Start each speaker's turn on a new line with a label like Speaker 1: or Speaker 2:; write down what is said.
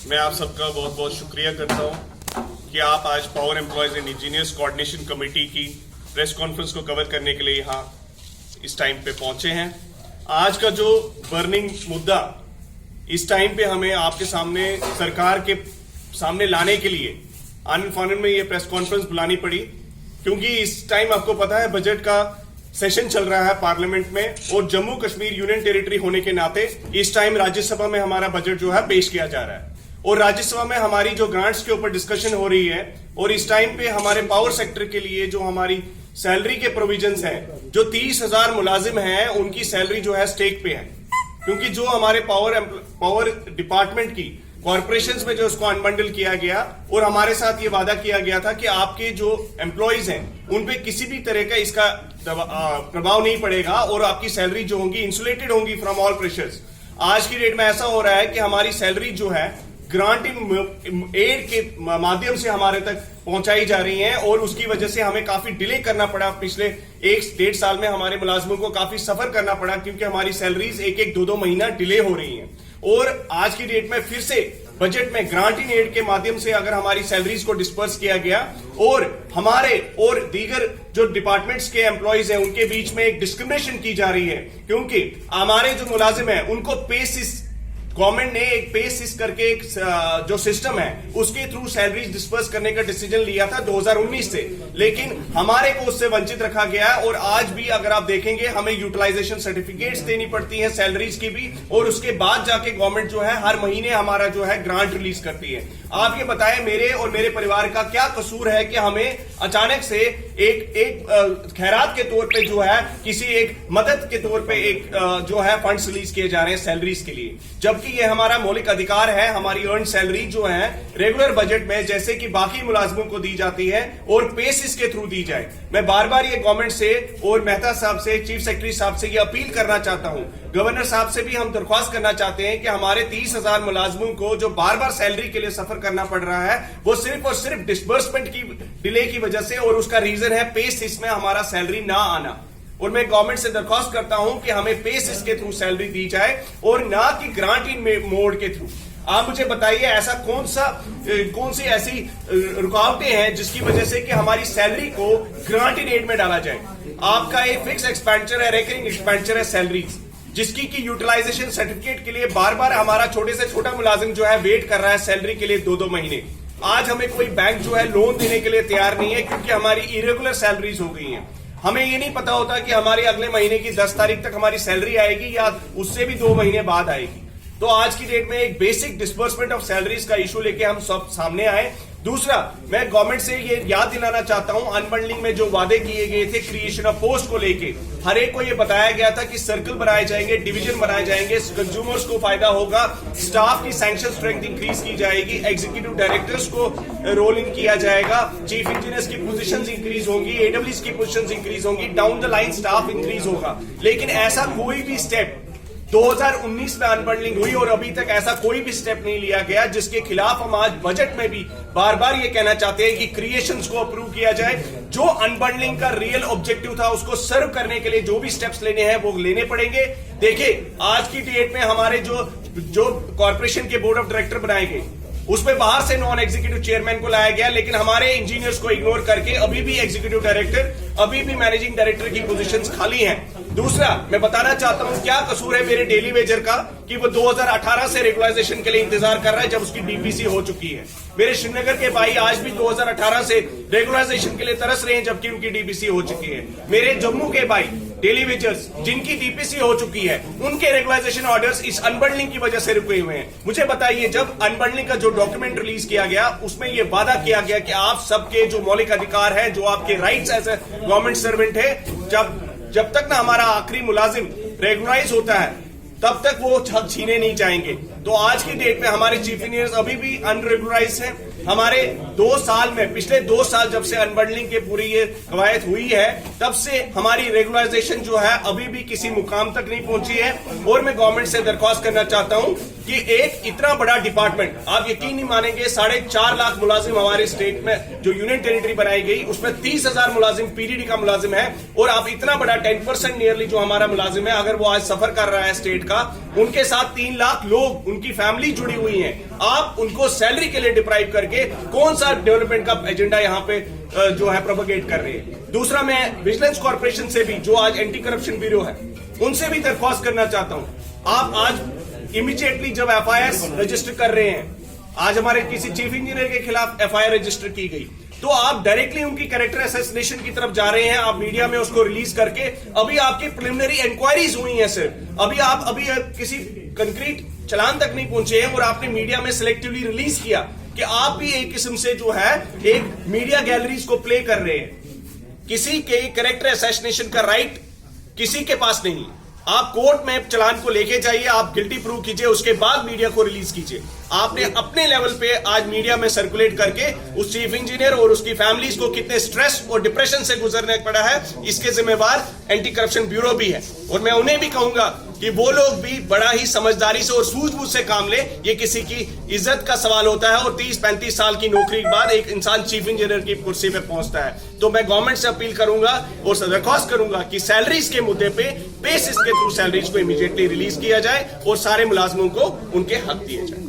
Speaker 1: मैं आप सबका बहुत बहुत शुक्रिया करता हूं कि आप आज power employees and engineers coordination committee की प्रेस कॉन्फ्रेंस को कवर करने के लिए यहाँ इस टाइम पे पहुंचे हैं। आज का जो बर्निंग मुद्दा इस टाइम पे हमें आपके सामने सरकार के सामने लाने के लिए आनंद फानंद में ये प्रेस कॉन्फ्रेंस बुलानी पड़ी, क्योंकि इस टाइम आपको पता है बजट का सेशन चल रहा है पार्लियामेंट में और जम्मू कश्मीर यूनियन टेरिटरी होने के नाते इस टाइम राज्यसभा में हमारा बजट जो है पेश किया जा रहा है और राज्यसभा में हमारी जो ग्रांट्स के ऊपर डिस्कशन हो रही है और इस टाइम पे हमारे पावर सेक्टर के लिए जो हमारी सैलरी के प्रोविजंस हैं, जो 30,000 मुलाजिम हैं उनकी सैलरी जो है स्टेक पे है, क्योंकि जो हमारे पावर डिपार्टमेंट की कॉर्पोरेशंस में जो उसको अनबंडल किया गया और हमारे साथ ये वादा किया गया था कि आपके जो एम्प्लॉयज हैं उन पे किसी भी तरह का इसका प्रभाव नहीं पड़ेगा और आपकी सैलरी जो होंगी इंसुलेटेड होंगी फ्रॉम ऑल प्रेशर्स। आज की डेट में ऐसा हो रहा है कि हमारी सैलरी जो है ग्रांटिंग एड के माध्यम से हमारे तक पहुंचाई जा रही है और उसकी वजह से हमें काफी डिले करना पड़ा। पिछले 1-1.5 साल में हमारे मुलाजमों को काफी सफर करना पड़ा, क्योंकि हमारी सैलरीज 1-2 महीना डिले हो रही हैं। और आज की डेट में फिर से बजट में ग्रांट इन एड के माध्यम से अगर हमारी सैलरीज को डिस्पर्स किया गया और हमारे और दीगर जो डिपार्टमेंट्स के एम्प्लॉयज हैं उनके बीच में एक डिस्क्रिमिनेशन की जा रही है, क्योंकि हमारे जो मुलाजिम हैं उनको पेसिस गवर्नमेंट ने एक पेसिस करके एक जो सिस्टम है उसके थ्रू सैलरीज डिस्पर्स करने का डिसीजन लिया था 2019 से, लेकिन हमारे को उससे वंचित रखा गया है। और आज भी अगर आप देखेंगे हमें यूटिलाइजेशन सर्टिफिकेट्स देनी पड़ती हैं सैलरीज की भी, और उसके बाद जाके गवर्नमेंट जो है हर महीने हमारा जो है ग्रांट रिलीज करती है। आप ये बताएं मेरे और मेरे परिवार का क्या कसूर है कि हमें अचानक से एक खैरात के तौर पे जो है किसी एक मदद के तौर पे एक जो है फंड्स रिलीज किए जा रहे हैं सैलरीज के लिए, जबकि ये हमारा मौलिक अधिकार है। हमारी अर्न सैलरी जो है रेगुलर बजट में जैसे कि बाकी मुलाजमों को दी जाती है और पेसिस के थ्रू दी जाए। मैं बार बार ये गवर्नमेंट से और मेहता साहब से, चीफ सेक्रेटरी साहब से ये अपील करना चाहता हूं, गवर्नर साहब से भी हम दरख्वास्त करना चाहते हैं कि हमारे 30,000 मुलाजमों को जो बार बार सैलरी के लिए सफर करना पड़ रहा है वो सिर्फ और सिर्फ डिसबर्समेंट की डिले की वजह से, और उसका रीजन है पेसिस में हमारा सैलरी ना आना। और मैं गवर्नमेंट से दरख्वास्त करता हूं कि हमें पेसिस के थ्रू सैलरी दी जाए और ना कि ग्रांट इन मोड के थ्रू। आप मुझे बताइए ऐसा कौन सी ऐसी रुकावटें हैं जिसकी वजह से कि हमारी सैलरी को ग्रांट इन एड में डाला जाए। आपका एक फिक्स एक्सपेंडिचर है, रेकरिंग एक्सपेंडिचर है सैलरीज, जिसकी की यूटिलाइजेशन सर्टिफिकेट के लिए बार बार हमारा छोटे से छोटा मुलाजिम जो है वेट कर रहा है सैलरी के लिए 2-2 महीने। आज हमें कोई बैंक जो है लोन देने के लिए तैयार नहीं है, क्योंकि हमारी इरेगुलर सैलरीज हो गई हैं। हमें ये नहीं पता होता कि हमारे अगले महीने की 10 तारीख तक हमारी सैलरी आएगी या उससे भी 2 महीने बाद आएगी। तो आज की डेट में एक बेसिक डिस्बर्समेंट ऑफ सैलरीज का इशू लेके हम सब सामने आए। दूसरा, मैं गवर्नमेंट से ये याद दिलाना चाहता हूं, अनबंडलिंग में जो वादे किए गए थे क्रिएशन ऑफ पोस्ट को लेके, हर एक को ये बताया गया था कि सर्कल बनाए जाएंगे, डिवीजन बनाए जाएंगे, कंज्यूमर्स को फायदा होगा, स्टाफ की सैंक्शन स्ट्रेंथ इंक्रीज की जाएगी, एग्जीक्यूटिव डायरेक्टर्स को रोल इन किया जाएगा, चीफ इंजीनियर्स की पोजीशंस इंक्रीज होंगी, एडब्ल्यूएस की पोजीशंस इंक्रीज होंगी, down the line staff increase होगा। लेकिन ऐसा कोई भी स्टेप 2019 में अनबंडलिंग हुई और अभी तक ऐसा कोई भी स्टेप नहीं लिया गया, जिसके खिलाफ हम आज बजट में भी बार बार ये कहना चाहते हैं कि क्रिएशंस को अप्रूव किया जाए। जो अनबंडलिंग का रियल ऑब्जेक्टिव था उसको सर्व करने के लिए जो भी स्टेप्स लेने हैं वो लेने पड़ेंगे। देखिए आज की डेट में हमारे जो कॉर्पोरेशन के बोर्ड ऑफ डायरेक्टर बनाए गए उसमें बाहर से नॉन एग्जीक्यूटिव चेयरमैन को लाया गया, लेकिन हमारे इंजीनियर्स को इग्नोर करके अभी भी एग्जीक्यूटिव डायरेक्टर, अभी भी मैनेजिंग डायरेक्टर की पोजीशंस खाली हैं। दूसरा, मैं बताना चाहता हूं क्या कसूर है मेरे डेली वेजर का कि वो 2018 से रेगुलाइजेशन के लिए इंतजार कर रहा है जब उसकी डीपीसी हो चुकी है। मेरे श्रीनगर के भाई आज भी 2018 से रेगुलाइजेशन के लिए तरस रहे हैं जबकि उनकी डीपीसी हो चुकी है। मेरे जम्मू के भाई डेली वेजर्स जिनकी डीपीसी हो चुकी है उनके रेगुलाइजेशन ऑर्डर्स इस अनबंडलिंग की वजह से रुके हुए हैं। मुझे बताइए, जब अनबंडलिंग का जो डॉक्यूमेंट रिलीज किया गया उसमें यह वादा किया गया कि आप सबके जो मौलिक अधिकार है, जो आपके rights as a government servant है, जब तक ना हमारा आखिरी मुलाजिम रेगुलराइज होता है तब तक वो हक छीने नहीं जाएंगे। तो आज की डेट में हमारे चीफ इंजीनियर्स अभी भी अनरेगुलराइज हैं। हमारे 2 साल में, पिछले 2 साल जब से अनबंडलिंग की पूरी ये कवायद हुई है तब से हमारी रेगुलराइजेशन जो है अभी भी किसी मुकाम तक नहीं पहुंची है। और मैं गवर्नमेंट से दरख्वास्त करना चाहता हूं कि एक इतना बड़ा डिपार्टमेंट, आप यकीन नहीं मानेंगे, 4.5 लाख मुलाजिम हमारे स्टेट में जो यूनियन टेरिटरी बनाई गई उसमें 30,000 मुलाजिम पीडीडी का मुलाजिम है, और आप इतना बड़ा 10% नियरली जो हमारा मुलाजिम है अगर वो आज सफर कर रहा है स्टेट का, उनके साथ 3 लाख लोग, उनकी फैमिली जुड़ी हुई है। आप उनको सैलरी के लिए डिप्राइव करके कौन सा डेवलपमेंट का एजेंडा यहां पे जो है प्रोपोगेट कर रहे हैं। दूसरा, मैं विजिलेंस कॉर्पोरेशन से भी, जो आज एंटी करप्शन ब्यूरो है, उनसे भी दरख्वास्त करना चाहता हूं। आप आज इमीडिएटली जब FIR रजिस्टर कर रहे हैं, आज हमारे किसी चीफ इंजीनियर के खिलाफ FIR रजिस्टर की गई, तो आप डायरेक्टली उनकी कैरेक्टर असैसिनेशन की तरफ जा रहे हैं। आप मीडिया में उसको रिलीज करके, अभी आपकी प्रिलिमिनरी इंक्वायरीज हुई हैं सर, अभी किसी कंक्रीट चलान तक नहीं पहुंचे हैं, और आपने मीडिया में सिलेक्टिवली रिलीज किया कि आप भी एक किस्म से जो है एक मीडिया गैलरीज को प्ले कर रहे हैं। किसी के कैरेक्टर असैसिनेशन का राइट किसी के पास नहीं। आप कोर्ट में चलान को लेके जाइए, आप गिल्टी प्रूव कीजिए, उसके बाद मीडिया को रिलीज कीजिए। आपने अपने लेवल पे आज मीडिया में सर्कुलेट करके उस चीफ इंजीनियर और उसकी फैमिलीज को कितने स्ट्रेस और डिप्रेशन से गुजरने पड़ा है, इसके जिम्मेवार एंटी करप्शन ब्यूरो भी है। और मैं उन्हें भी कहूंगा कि वो लोग भी बड़ा ही समझदारी से और सूझबूझ से काम ले। ये किसी की इज्जत का सवाल होता है, और 30-35 साल की नौकरी के बाद एक इंसान चीफ इंजीनियर की कुर्सी पे पहुंचता है। तो मैं गवर्नमेंट से अपील करूंगा और दरख्वास्त करूंगा कि सैलरीज के मुद्दे पे सिस्टम के थ्रू सैलरीज को इमीडिएटली रिलीज किया जाए और सारे मुलाजमों को उनके हक दिए जाए।